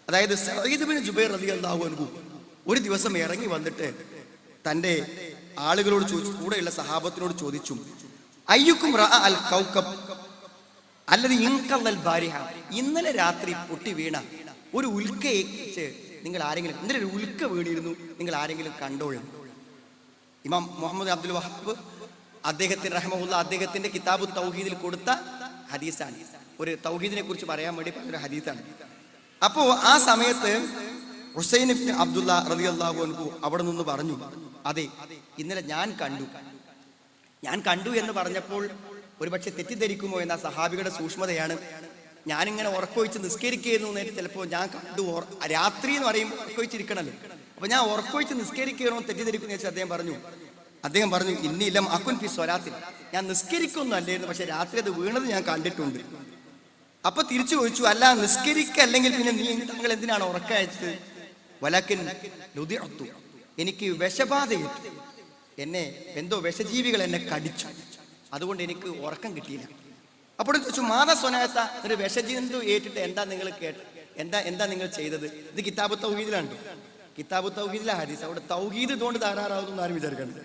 അതായത് സഈദ് ബിൻ ജുബൈർ റളിയല്ലാഹു അൻഹു ഒരു ദിവസം ഇറങ്ങി വന്നിട്ട് തൻ്റെ ആളുകളോട് ചോദിച്ചു, കൂടെയുള്ള സഹാബത്തിനോട് ചോദിച്ചു, അയ്യുക്കും റഅ അൽ കൗകബ് അല്ലദി ഇൻഖല്ലൽ ബാരിഹ, ഇന്നലെ രാത്രി പൊട്ടി വീണ ഒരു ഉൽക്കയെ കുറിച്ച് നിങ്ങൾ ആരെങ്കിലും, ഇന്നലെ ഒരു ഉൽക്ക വീണിരുന്നു, നിങ്ങൾ ആരെങ്കിലും കണ്ടോളും? ഇമാം മുഹമ്മദ് അബ്ദുൽ വഹാബ് അദ്ദേഹത്തിന് റഹ്മഹുല്ല അദ്ദേഹത്തിന്റെ കിതാബു തൗഹീദിൽ കൊടുത്ത ഹദീസാണ്. ഒരു തൗഹീദിനെ കുറിച്ച് പറയാൻ വേണ്ടി പറഞ്ഞൊരു ഹദീസാണ്. അപ്പോ ആ സമയത്ത് ഹുസൈൻ ഇബ്നു അബ്ദുല്ല റളിയല്ലാഹു അൻഹു അവിടെ നിന്ന് പറഞ്ഞു, അതെ ഇന്നലെ ഞാൻ കണ്ടു എന്ന് പറഞ്ഞപ്പോൾ ഒരുപക്ഷെ തെറ്റിദ്ധരിക്കുമോ എന്ന സഹാബികളുടെ സൂക്ഷ്മതയാണ്. ഞാനിങ്ങനെ ഉറക്കൊഴിച്ച് നിസ്കരിക്കുന്നു നേരിട്ട് ചിലപ്പോൾ ഞാൻ കണ്ടു, രാത്രി എന്ന് പറയുമ്പോൾ ഉറക്കൊഴിച്ചിരിക്കണല്ലോ, അപ്പൊ ഞാൻ ഉറക്കൊഴിച്ച് നിസ്കരിക്കണോ തെറ്റിദ്ധരിക്കുന്നു വെച്ചാൽ അദ്ദേഹം പറഞ്ഞു ഇന്നിലം അക്കുൻ ഫി സ്വലാത്തിൽ, ഞാൻ നിസ്കരിക്കൊന്നും അല്ലായിരുന്നു, പക്ഷെ രാത്രി അത് വീണത് ഞാൻ കണ്ടിട്ടുണ്ട്. അപ്പൊ തിരിച്ചു ചോദിച്ചു, അല്ല നിസ്കരിക്കല്ലെങ്കിൽ പിന്നെ താങ്കൾ എന്തിനാണ് ഉറക്കയച്ചത്? വലക്കിൻ ലുദിഅതു, എനിക്ക് വിഷബാധയേറ്റു, എന്നെ എന്തോ വിഷജീവികൾ എന്നെ കടിച്ചു, അതുകൊണ്ട് എനിക്ക് ഉറക്കം കിട്ടിയില്ല. അപ്പോൾ ചോദിച്ചു മാതാ സ്വനാത്ത ഒരു വിഷജന്തു ഏറ്റിട്ട് എന്താ നിങ്ങൾ എന്താ നിങ്ങൾ ചെയ്തത്? ഇത് കിതാബ് തൗഹീദിലാണ്, കിതാബ് തൗഹീദിലെ ഹദീസ്. അവിടെ തൗഹീദ് ഇതുകൊണ്ട് താറാറാവുന്നു ആരും വിചാരിക്കണ്ട.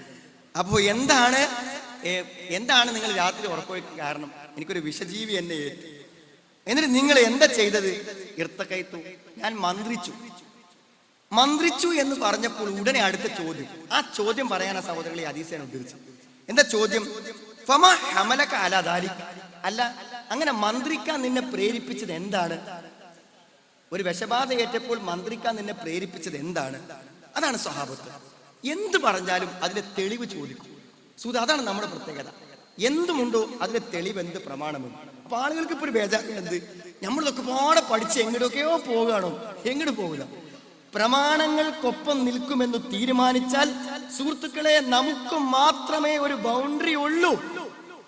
അപ്പോൾ എന്താണ് നിങ്ങൾ രാത്രി ഉറക്കമൊഴിക്കാൻ കാരണം? എനിക്കൊരു വിഷജീവി എന്നെ ഏറ്റു. എന്നിട്ട് നിങ്ങൾ എന്താ ചെയ്തത്? ഇർത്തക്കൈത്തു, ഞാൻ മന്ത്രിച്ചു എന്ന് പറഞ്ഞപ്പോൾ ഉടനെ അടുത്ത ചോദ്യം. ആ ചോദ്യം പറയാനാ സഹോദരങ്ങളെ ഹദീസിനെ ഉദ്ധരിച്ചത്. എന്താ ചോദ്യം? ഫമാ ഹമലക അലാ ദാലിക്, അല്ല അങ്ങനെ മന്ത്രിക്കാൻ നിന്നെ പ്രേരിപ്പിച്ചത് എന്താണ്? ഒരു വിഷബാധ ഏറ്റപ്പോൾ മന്ത്രിക്കാൻ നിന്നെ പ്രേരിപ്പിച്ചത് എന്താണ്? അതാണ് സ്വഹാബത്ത്. എന്ത് പറഞ്ഞാലും അതിന്റെ തെളിവ് ചോദിക്കും. അതാണ് നമ്മുടെ പ്രത്യേകത. എന്തുമുണ്ടോ അതിന്റെ തെളിവ്, എന്ത് പ്രമാണമുണ്ട്. അപ്പൊ ആളുകൾക്ക് ഇപ്പൊ ഒരു ബേജാറുണ്ട്, നമ്മളിതൊക്കെ പാടെ പഠിച്ച് എങ്ങോട്ടൊക്കെയോ പോകുകയാണോ? എങ്ങോട്ട് പോകില്ല. പ്രമാണങ്ങൾക്കൊപ്പം നിൽക്കുമെന്ന് തീരുമാനിച്ചാൽ സുഹൃത്തുക്കളെ, നമുക്ക് മാത്രമേ ഒരു ബൗണ്ടറി ഉള്ളൂ,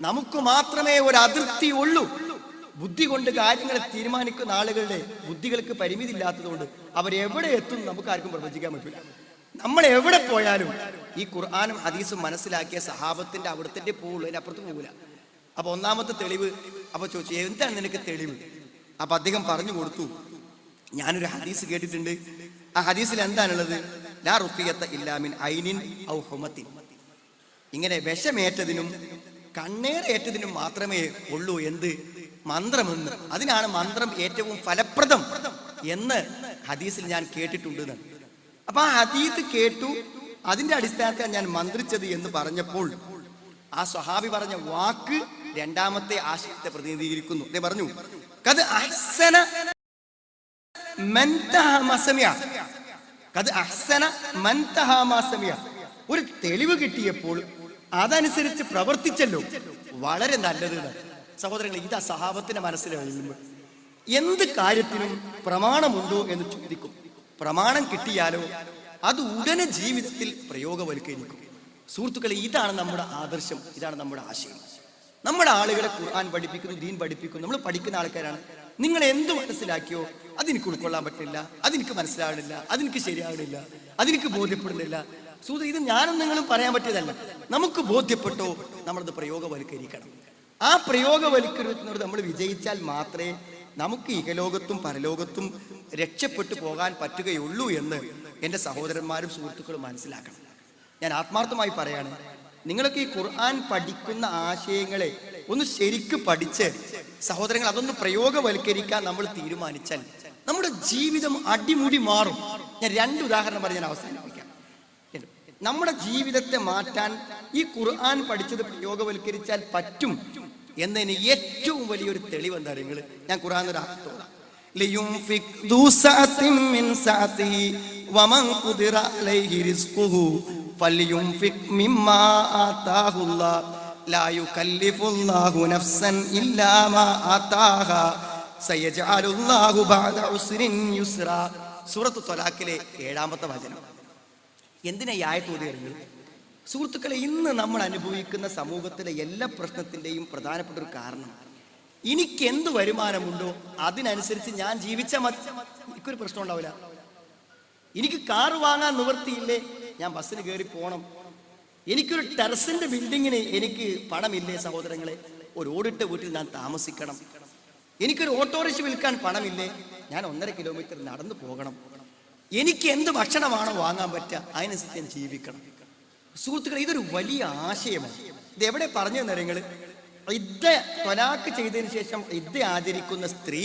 നമുക്ക് മാത്രമേ ഒരു അതിർത്തി ഉള്ളൂ. ബുദ്ധി കൊണ്ട് കാര്യങ്ങളെ തീരുമാനിക്കുന്ന ആളുകളുടെ ബുദ്ധികൾക്ക് പരിമിതി ഇല്ലാത്തതുകൊണ്ട് അവരെവിടെ എത്തും നമുക്ക് ആർക്കും പ്രവചിക്കാൻ പറ്റില്ല. നമ്മൾ എവിടെ പോയാലും ഈ ഖുർആനും ഹദീസും മനസ്സിലാക്കിയ സഹാബത്തിന്റെ അവിടത്തെ പോകുള്ളൂ, അതിനപ്പുറത്ത് പോകില്ല. അപ്പൊ ഒന്നാമത്തെ തെളിവ്, അപ്പൊ ചോദിച്ചു എന്താണ് നിനക്ക് തെളിവ്? അപ്പൊ അദ്ദേഹം പറഞ്ഞു കൊടുത്തു, ഞാനൊരു ഹദീസ് കേട്ടിട്ടുണ്ട്. ആ ഹദീസിൽ എന്താണുള്ളത്? ലാ റുഖിയത ഇല്ലാ മിൻ ഐനിൻ ഔ ഹുമത്തിൻ. ഇങ്ങനെ വിഷമേറ്റതിനും കണ്ണേറേറ്റതിനും മാത്രമേ ഉള്ളൂ എന്ത്? മന്ത്രമെന്ന്. അതിനാണ് മന്ത്രം ഏറ്റവും ഫലപ്രദം എന്ന് ഹദീസിൽ ഞാൻ കേട്ടിട്ടുണ്ട്. അപ്പൊ ആ ഹദീസ് കേട്ടു, അതിന്റെ അടിസ്ഥാനത്തിൽ ഞാൻ മന്ത്രിച്ചത് എന്ന് പറഞ്ഞപ്പോൾ ആ സ്വഹാബി പറഞ്ഞ വാക്ക് രണ്ടാമത്തെ ആശയത്തെ പ്രതിനിധീകരിക്കുന്നു. അദ്ദേഹം പറഞ്ഞു, ഖദ് അഹ്സന മൻ തഹ മാ സമിഅ, ഖദ് അഹ്സന മൻ തഹ മാ സമിഅ. ഒരു തെളിവ് കിട്ടിയപ്പോൾ അതനുസരിച്ച് പ്രവർത്തിച്ചല്ലോ, വളരെ നല്ലത്. സഹോദരങ്ങളെ, ഇതാ സഹാബത്തിന്റെ മനസ്സിലാകുമ്പോൾ എന്ത് കാര്യത്തിനും പ്രമാണമുണ്ടോ എന്ന് ചോദിക്കും. പ്രമാണം കിട്ടിയാലോ അത് ഉടനെ ജീവിതത്തിൽ പ്രയോഗവൽക്കരിക്കും. സുഹൃത്തുക്കളെ, ഇതാണ് നമ്മുടെ ആദർശം, ഇതാണ് നമ്മുടെ ആശയം. നമ്മുടെ ആളുകളെ ഖുർആൻ പഠിപ്പിക്കുന്നു, ദീൻ പഠിപ്പിക്കുന്നു. നമ്മൾ പഠിക്കുന്ന ആൾക്കാരാണ്. നിങ്ങൾ എന്ത് മനസ്സിലാക്കിയോ അതെനിക്ക് ഉൾക്കൊള്ളാൻ പറ്റില്ല, അതെനിക്ക് മനസ്സിലാകണില്ല, അതെനിക്ക് ശരിയാകണില്ല, അതെനിക്ക് ബോധ്യപ്പെടുന്നില്ല. സുഹൃത്ത്, ഇത് ഞാനും നിങ്ങളും പറയാൻ പറ്റിയതല്ല. നമുക്ക് ബോധ്യപ്പെട്ടോ നമ്മളത് പ്രയോഗവൽക്കരിക്കണം. ആ പ്രയോഗവൽക്കരിക്കുന്നത് നമ്മൾ വിജയിച്ചാൽ മാത്രമേ നമുക്ക് ഇഹലോകത്തും പരലോകത്തും രക്ഷപ്പെട്ടു പോകാൻ പറ്റുകയുള്ളൂ എന്ന് എൻ്റെ സഹോദരന്മാരും സുഹൃത്തുക്കളും മനസ്സിലാക്കണം. ഞാൻ ആത്മാർത്ഥമായി പറയാണ്, നിങ്ങളൊക്കെ ഈ ഖുർആൻ പഠിക്കുന്ന ആശയങ്ങളെ ഒന്ന് ശരിക്ക് പഠിച്ച് സഹോദരങ്ങൾ അതൊന്ന് പ്രയോഗവൽക്കരിക്കാൻ നമ്മൾ തീരുമാനിച്ചാൽ നമ്മുടെ ജീവിതം അടിമുടി മാറും. ഞാൻ രണ്ട് ഉദാഹരണം പറഞ്ഞ് ഞാൻ അവസാനിപ്പിക്കാം. നമ്മുടെ ജീവിതത്തെ മാറ്റാൻ ഈ ഖുർആൻ പഠിച്ചത് പ്രയോഗവൽക്കരിച്ചാൽ പറ്റും എന്നതിന് ഏറ്റവും വലിയൊരു തെളിവ് എന്താ? ഞാൻ ഖുർആൻ ഒരു ആയത്തോടാം, സൂറത്ത് ത്വലാഖിലെ 7-ാമത്തെ വചനം. എന്തിനാ ഈ ആയത്ത് ഓതിയത്? സുഹൃത്തുക്കളെ, ഇന്ന് നമ്മൾ അനുഭവിക്കുന്ന സമൂഹത്തിലെ എല്ലാ പ്രശ്നത്തിന്റെയും പ്രധാനപ്പെട്ട ഒരു കാരണം, എനിക്ക് എന്ത് വരുമാനമുണ്ടോ അതിനനുസരിച്ച് ഞാൻ ജീവിച്ചാൽ മതി, എനിക്കൊരു പ്രശ്നം ഉണ്ടാവില്ല. എനിക്ക് കാറ് വാങ്ങാൻ നിവൃത്തിയില്ലേ, ഞാൻ ബസ്സിന് കയറി പോകണം. എനിക്കൊരു ടെറസിന്റെ ബിൽഡിങ്ങിന് എനിക്ക് പണമില്ലേ സഹോദരങ്ങളെ, ഒരു ഓടിട്ട വീട്ടിൽ ഞാൻ താമസിക്കണം. എനിക്കൊരു ഓട്ടോറിക്ഷ വിൽക്കാൻ പണമില്ലേ, ഞാൻ 1.5 കിലോമീറ്റർ നടന്നു പോകണം. എനിക്ക് എന്ത് ഭക്ഷണമാണോ വാങ്ങാൻ പറ്റുക അതിനനുസരിച്ച് ഞാൻ ജീവിക്കണം. സുഹൃത്തുക്കളെ, ഇതൊരു വലിയ ആശയമാണ്. ഇത് എവിടെ പറഞ്ഞു തന്നറിയങ്ങൾ? ഇദ്ദ ത്വലാഖ് ചെയ്തതിന് ശേഷം ഇദ്ദ ആചരിക്കുന്ന സ്ത്രീ,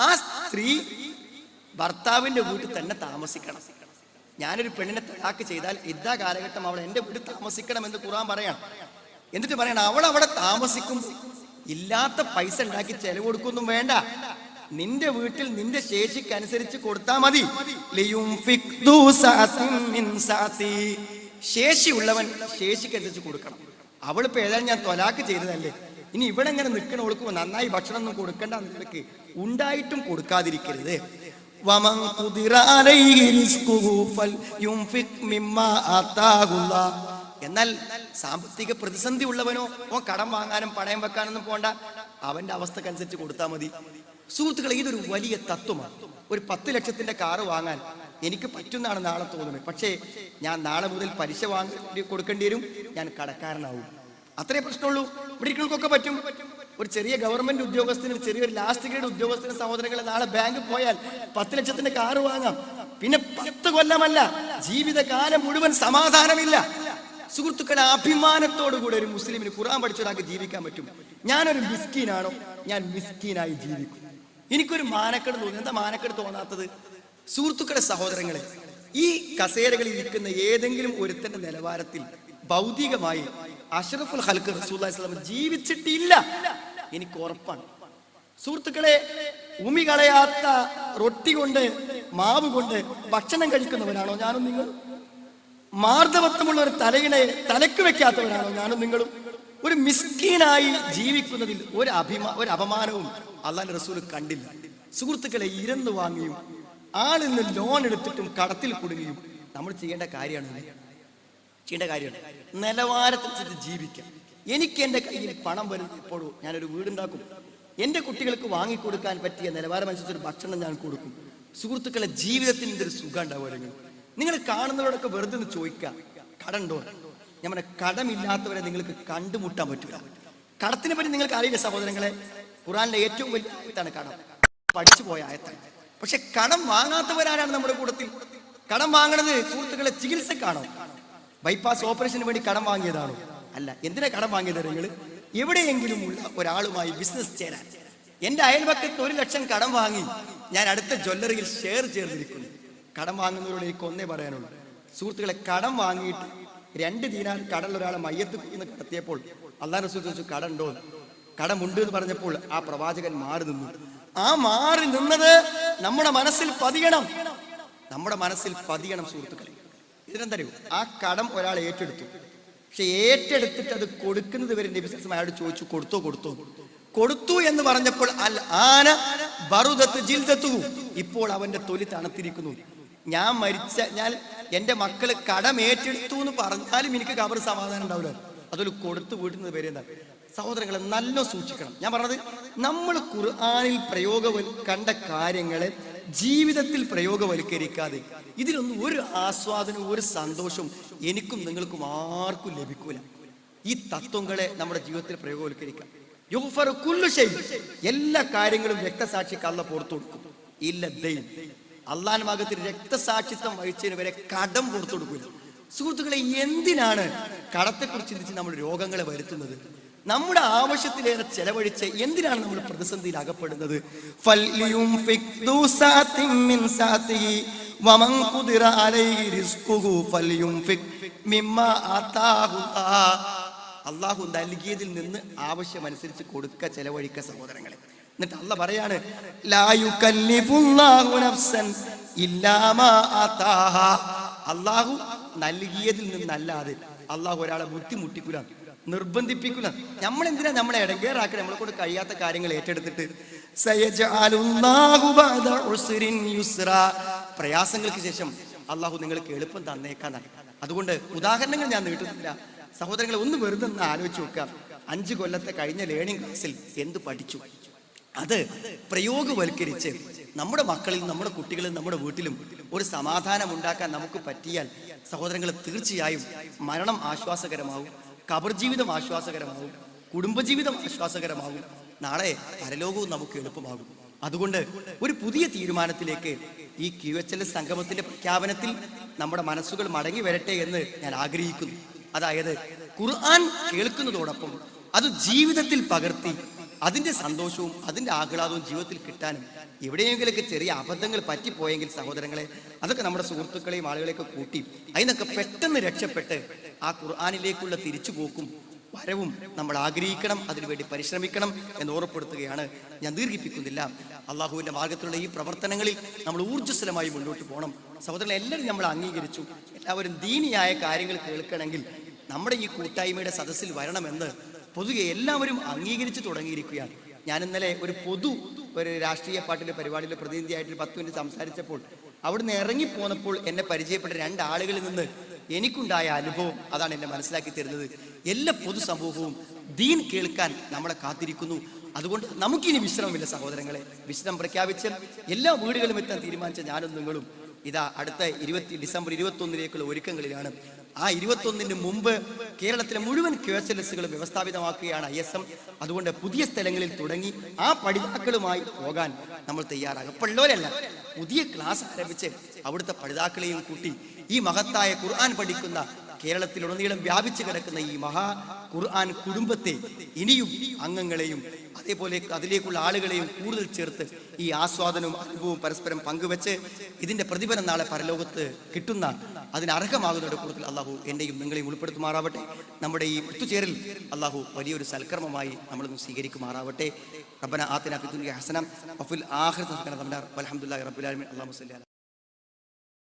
ആ സ്ത്രീ ഭർത്താവിന്റെ വീട്ടിൽ തന്നെ താമസിക്കണം. ഞാനൊരു പെണ്ണിനെ ത്വലാഖ് ചെയ്താൽ ഇദ്ദ കാലഘട്ടം അവൾ എൻ്റെ വീട്ടിൽ താമസിക്കണം എന്ന് ഖുർആൻ പറയണം. എന്നിട്ട് പറയണം, അവൾ അവിടെ താമസിക്കും, ഇല്ലാത്ത പൈസ ഉണ്ടാക്കി ചെലവ് കൊടുക്കൊന്നും വേണ്ട, നിന്റെ വീട്ടിൽ നിന്റെ ശേഷിക്ക് അനുസരിച്ച് കൊടുത്താൽ മതി. ശേഷിയുള്ളവൻ ശേഷിക്കനുസരിച്ച് കൊടുക്കണം. അവളിപ്പോ ഏതായാലും ഞാൻ ത്വലാഖ് ചെയ്തതല്ലേ, ഇനി ഇവിടെ എങ്ങനെ നിൽക്കണ കൊടുക്കുമ്പോ നന്നായി ഭക്ഷണം ഒന്നും കൊടുക്കണ്ട, നിനക്ക് ഉണ്ടായിട്ടും കൊടുക്കാതിരിക്കരുത്. എന്നാൽ സാമ്പത്തിക പ്രതിസന്ധി ഉള്ളവനോ കടം വാങ്ങാനും പണയം വെക്കാനൊന്നും പോണ്ട, അവന്റെ അവസ്ഥക്കനുസരിച്ച് കൊടുത്താൽ മതി. സുഹൃത്തുക്കളെ, ഇതൊരു വലിയ തത്വമാണ്. ഒരു 10 ലക്ഷത്തിന്റെ കാറ് വാങ്ങാൻ എനിക്ക് പറ്റുന്നതാണ് നാളെ തോന്നുന്നത്. പക്ഷേ ഞാൻ നാളെ മുതൽ പലിശ കൊടുക്കേണ്ടി വരും, ഞാൻ കടക്കാരനാവും. അത്രേ പ്രശ്നമുള്ളൂ. ഇവിടെ ഇരിക്കുന്നവർക്കൊക്കെ പറ്റും. ഒരു ചെറിയ ഗവൺമെന്റ് ഉദ്യോഗസ്ഥന്, ചെറിയൊരു ലാസ്റ്റ് ഗ്രേഡ് ഉദ്യോഗസ്ഥന് സഹോദരങ്ങളെ നാളെ ബാങ്കിൽ പോയാൽ 10 ലക്ഷത്തിന്റെ കാറ് വാങ്ങാം. പിന്നെ 10 കൊല്ലമല്ല, ജീവിതകാലം മുഴുവൻ സമാധാനമില്ല. സുഹൃത്തുക്കളെ, അഭിമാനത്തോടുകൂടി ഒരു മുസ്ലിമിന് ഖുർആൻ പഠിച്ചൊരാൾക്ക് ജീവിക്കാൻ പറ്റും. ഞാനൊരു മിസ്കീനാണോ? ഞാൻ മിസ്കീനായി ജീവിക്കും. എനിക്കൊരു മാനക്കേട് തോന്നുന്നു. എന്താ മാനക്കേട് തോന്നാത്തത്? സുഹൃത്തുക്കളെ, സഹോദരങ്ങളെ, ഈ കസേരകളിൽ ഇരിക്കുന്ന ഏതെങ്കിലും ഒരുത്തന്റെ നിലവാരത്തിൽ ഭൗതികമായി അഷ്റഫുൽ ഖൽഖ് റസൂലുള്ളാഹി സ്വല്ലല്ലാഹു അലൈഹി വസല്ലം ജീവിച്ചിട്ടില്ല, എനിക്ക് ഉറപ്പാണ്. സുഹൃത്തുക്കളെ, ഉമി കളയാത്ത റൊട്ടി കൊണ്ട്, മാവ് കൊണ്ട് ഭക്ഷണം കഴിക്കുന്നവരാണോ ഞാനും നിങ്ങളും? മാർദ്ദവത്വമുള്ള ഒരു തലയിണെ തലക്ക് വെക്കാത്തവരാണോ ഞാനും നിങ്ങളും? ഒരു മിസ്കീനായി ജീവിക്കുന്നതിൽ ഒരു അപമാനവും അല്ലാഹുവിന്റെ റസൂൽ കണ്ടില്ല. സുഹൃത്തുക്കളെ, ഇരന്നു വാങ്ങിയും ആളിൽ നിന്ന് ലോൺ എടുത്തിട്ടും കടത്തിൽ കുടുങ്ങിയും നമ്മൾ ചെയ്യേണ്ട കാര്യമാണ് നിലവാരത്തിൽ ജീവിക്കാം. എനിക്ക് എൻ്റെ കയ്യിൽ പണം വരുമ്പോഴോ ഞാനൊരു വീടുണ്ടാക്കും. എൻ്റെ കുട്ടികൾക്ക് വാങ്ങിക്കൊടുക്കാൻ പറ്റിയ നിലവാരമനുസരിച്ചൊരു ഭക്ഷണം ഞാൻ കൊടുക്കും. സുഹൃത്തുക്കളെ, ജീവിതത്തിന് ഒരു സുഖം ഉണ്ടാവുക. നിങ്ങൾ കാണുന്നവരോടൊക്കെ വെറുതെ ഒന്ന് ചോദിക്കുക, കടമുണ്ടോ? ഞാൻ പറഞ്ഞ, കടമില്ലാത്തവരെ നിങ്ങൾക്ക് കണ്ടുമുട്ടാൻ പറ്റില്ല. കടത്തിനെ പറ്റി നിങ്ങൾക്ക് അറിയില്ല സഹോദരങ്ങളെ. ഖുർആനിലെ ഏറ്റവും വലിയ ആയത്താണ് കടം, പഠിച്ചു പോയ ആയത്താണ്. പക്ഷെ കടം വാങ്ങാത്തവരാരാണ് നമ്മുടെ കൂട്ടത്തിൽ? കടം വാങ്ങണത് സുഹൃത്തുക്കളെ ചികിത്സക്കാണോ? ബൈപ്പാസ് ഓപ്പറേഷന് വേണ്ടി കടം വാങ്ങിയതാണോ? അല്ല. എന്തിനാ കടം വാങ്ങിയത്? നിങ്ങൾ എവിടെയെങ്കിലും ഉള്ള ഒരാളുമായി ബിസിനസ് ചേരാൻ. എന്റെ അയൽപക്കത്ത് 1 ലക്ഷം കടം വാങ്ങി ഞാൻ അടുത്ത ജ്വല്ലറിയിൽ ഷെയർ ചേർന്നിരിക്കുന്നു. കടം വാങ്ങുന്നവരോട് എനിക്ക് ഒന്നേ പറയാനുള്ളൂ, സുഹൃത്തുക്കളെ, കടം വാങ്ങിയിട്ട് 2 ദീനാർ കടൽ ഒരാളെ മയ്യത്ത് എന്ന് കടത്തിയപ്പോൾ അല്ലാഹു റസൂൽ ചോദിച്ചു, കടമുണ്ടോ? കടമുണ്ട് എന്ന് പറഞ്ഞപ്പോൾ ആ പ്രവാചകൻ മാറി നിന്നു. ആ മാറി നിന്നത് നമ്മുടെ മനസ്സിൽ പതിയണം, സുഹൃത്തുക്കളെ. ഇതിനെന്തറിയോ? ആ കടം ഒരാൾ ഏറ്റെടുത്തു. പക്ഷെ ഏറ്റെടുത്തിട്ട് അത് കൊടുക്കുന്നത് വരെ നബി സല്ലല്ലാഹു അലൈഹി വസല്ലം അയാളോട് ചോദിച്ചു, കൊടുത്തു എന്ന് പറഞ്ഞപ്പോൾ അൽ ആന ബറുദത്ത് ജിൽദതുഹു, ഇപ്പോൾ അവന്റെ തൊലി തണുത്തിരിക്കുന്നു. ഞാൻ എന്റെ മക്കള് കടം ഏറ്റെടുത്തു എന്ന് പറഞ്ഞാലും എനിക്ക് ഖബർ സമാധാനം ഉണ്ടാവില്ല. അതൊരു കൊടുത്തു വീട്ടുന്നത് വരെ എന്താ? സഹോദരങ്ങളെ, നല്ല സൂക്ഷിക്കണം. ഞാൻ പറഞ്ഞത്, നമ്മൾ ഖുർആനിൽ കണ്ട കാര്യങ്ങളെ ജീവിതത്തിൽ പ്രയോഗവൽക്കരിക്കാതെ ഇതിലൊന്നും ഒരു ആസ്വാദനവും ഒരു സന്തോഷവും എനിക്കും നിങ്ങൾക്കും ആർക്കും ലഭിക്കൂല. ഈ തത്വങ്ങളെ നമ്മുടെ ജീവിതത്തിൽ പ്രയോഗവൽക്കരിക്കാം. എല്ലാ കാര്യങ്ങളും രക്തസാക്ഷിക്ക് അല്ലാഹു പുറത്തു കൊടുക്കും. ഇല്ല ദൈൻ, അള്ളാഹുവിന്റെ ഭാഗത്തിൽ രക്തസാക്ഷിത്വം വഹിച്ചതിന് വരെ കടം പുറത്തു കൊടുക്കില്ല. സുഹൃത്തുക്കളെ, എന്തിനാണ് കടത്തെക്കുറിച്ച് ചിന്തിച്ച് നമ്മൾ രോഗങ്ങളെ വരുത്തുന്നത്? നമ്മുടെ ആവശ്യത്തിലേറെ ചെലവഴിച്ച് എന്തിനാണ് നമ്മൾ പ്രതിസന്ധിയിൽ അകപ്പെടുന്നത്? അള്ളാഹു നൽകിയതിൽ നിന്ന് ആവശ്യമനുസരിച്ച് കൊടുക്ക, ചെലവഴിക്ക സഹോദരങ്ങളെ. എന്നിട്ട് അള്ളാഹ് പറയാണ്, അള്ളാഹു നൽകിയതിൽ നിന്നല്ലാതെ അള്ളാഹു ഒരാളെ ബുദ്ധിമുട്ടിക്കൂല, നിർബന്ധിപ്പിക്കൂല. നമ്മളെന്തിനാ നമ്മളെ ഇടങ്ങേറാക്കണം? നമ്മളെ കൊണ്ട് കഴിയാത്ത കാര്യങ്ങൾ ഏറ്റെടുത്തിട്ട് പ്രയാസങ്ങൾക്ക് ശേഷം അള്ളാഹു നിങ്ങൾക്ക് എളുപ്പം തന്നേക്കാന്നാണ്. അതുകൊണ്ട് ഉദാഹരണങ്ങൾ ഞാൻ നീട്ടുന്നില്ല. സഹോദരങ്ങളെ, ഒന്ന് വെറുതെ ഒന്ന് ആലോചിച്ച് നോക്കാം. 5 കൊല്ലത്തെ കഴിഞ്ഞ ലേണിംഗ് ക്ലാസ്സിൽ എന്ത് പഠിച്ചു? അത് പ്രയോഗവൽക്കരിച്ച് നമ്മുടെ മക്കളിൽ, നമ്മുടെ കുട്ടികളിൽ, നമ്മുടെ വീട്ടിലും ഒരു സമാധാനം ഉണ്ടാക്കാൻ നമുക്ക് പറ്റിയാൽ സഹോദരങ്ങൾ, തീർച്ചയായും മരണം ആശ്വാസകരമാവും, ഖബർ ജീവിതം ആശ്വാസകരമാവും, കുടുംബജീവിതം ആശ്വാസകരമാവും, നാളെ പരലോകവും നമുക്ക് എളുപ്പമാകും. അതുകൊണ്ട് ഒരു പുതിയ തീരുമാനത്തിലേക്ക് ഈ QHLS സംഗമത്തിന്റെ പ്രഖ്യാപനത്തിൽ നമ്മുടെ മനസ്സുകൾ മടങ്ങി വരട്ടെ എന്ന് ഞാൻ ആഗ്രഹിക്കുന്നു. അതായത്, ഖുർആൻ കേൾക്കുന്നതോടൊപ്പം അത് ജീവിതത്തിൽ പകർത്തി അതിന്റെ സന്തോഷവും അതിന്റെ ആഹ്ലാദവും ജീവിതത്തിൽ കിട്ടാനും എവിടെയെങ്കിലൊക്കെ ചെറിയ അബദ്ധങ്ങൾ പറ്റിപ്പോയെങ്കിൽ സഹോദരങ്ങളെ, അതൊക്കെ നമ്മുടെ സുഹൃത്തുക്കളെയും ആളുകളെയൊക്കെ കൂട്ടി അതിനൊക്കെ പെട്ടെന്ന് രക്ഷപ്പെട്ട് ആ ഖുർആനിലേക്കുള്ള തിരിച്ചുപോക്കും വരവും നമ്മൾ ആഗ്രഹിക്കണം, അതിനുവേണ്ടി പരിശ്രമിക്കണം എന്ന് ഓർമ്മപ്പെടുത്തുകയാണ്. ഞാൻ ദീർഘിപ്പിക്കുന്നില്ല. അള്ളാഹുവിന്റെ മാർഗത്തിലുള്ള ഈ പ്രവർത്തനങ്ങളിൽ നമ്മൾ ഊർജ്ജസ്വലമായി മുന്നോട്ട് പോകണം. സഹോദരങ്ങളെ, എല്ലാവരും നമ്മൾ അംഗീകരിച്ചു. എല്ലാവരും ദീനിയായ കാര്യങ്ങൾ കേൾക്കണമെങ്കിൽ നമ്മുടെ ഈ കൂട്ടായ്മയുടെ സദസ്സിൽ വരണമെന്ന് പൊതുവെ എല്ലാവരും അംഗീകരിച്ചു തുടങ്ങിയിരിക്കുകയാണ്. ഞാൻ ഇന്നലെ ഒരു രാഷ്ട്രീയ പാർട്ടിയുടെ പരിപാടിയിലെ പ്രതിനിധിയായിട്ട് 10 മിനിറ്റ് സംസാരിച്ചപ്പോൾ അവിടുന്ന് ഇറങ്ങിപ്പോന്നപ്പോൾ എന്നെ പരിചയപ്പെട്ട 2 ആളുകളിൽ നിന്ന് എനിക്കുണ്ടായ അനുഭവം അതാണ് എന്നെ മനസ്സിലാക്കി തരുന്നത്. എല്ലാ പൊതുസമൂഹവും ദീൻ കേൾക്കാൻ നമ്മളെ കാത്തിരിക്കുന്നു. അതുകൊണ്ട് നമുക്കിനി വിശ്രമമില്ല സഹോദരങ്ങളെ. വിശ്രമം പ്രഖ്യാപിച്ച് എല്ലാ വീടുകളും എത്താൻ തീരുമാനിച്ച ഞാനും നിങ്ങളും ഇതാ അടുത്ത ഡിസംബർ 21 ഒരുക്കങ്ങളിലാണ്. ആ 21-ന് മുമ്പ് കേരളത്തിലെ മുഴുവൻ QSLS-കളും വ്യവസ്ഥാപിതമാക്കുകയാണ് ISM. അതുകൊണ്ട് പുതിയ സ്ഥലങ്ങളിൽ തുടങ്ങി ആ പഠിതാക്കളുമായി പോകാൻ നമ്മൾ തയ്യാറാകും. അപ്പോൾ ഉള്ളവരല്ല, പുതിയ ക്ലാസ് ആരംഭിച്ച് അവിടുത്തെ പഠിതാക്കളെയും കൂട്ടി ഈ മഹത്തായ ഖുർആൻ പഠിക്കുന്ന കേരളത്തിലുടനീളം വ്യാപിച്ചു കിടക്കുന്ന ഈ ഖുർആൻ കുടുംബത്തെ ഇനിയും അംഗങ്ങളെയും അതേപോലെ അതിലേക്കുള്ള ആളുകളെയും കൂടുതൽ ചേർത്ത് ഈ ആസ്വാദനവും അനുഭവവും പരസ്പരം പങ്കുവെച്ച് ഇതിന്റെ പ്രതിഫലം നാളെ പരലോകത്ത് കിട്ടുന്ന അതിനർഹമാകുന്ന കൂട്ടത്തിൽ അള്ളാഹു എന്നെയും നിങ്ങളെയും ഉൾപ്പെടുത്തുമാറാവട്ടെ. നമ്മുടെ ഈ ഒത്തുചേരൽ അള്ളാഹു വലിയൊരു സൽക്കർമ്മമായി നമ്മളൊന്ന് സ്വീകരിക്കുമാറാവട്ടെ. റബ്ബന ആതിനാ ഫിദ്ദുനിയ ഹസന വഫിൽ ആഖിറതി ഹസന വഖിനാ അദാബന്നാർ. വൽഹംദുലില്ലാഹി റബ്ബിൽ ആലമീൻ. അല്ലാഹുമ്മ സ്വല്ലി അലാ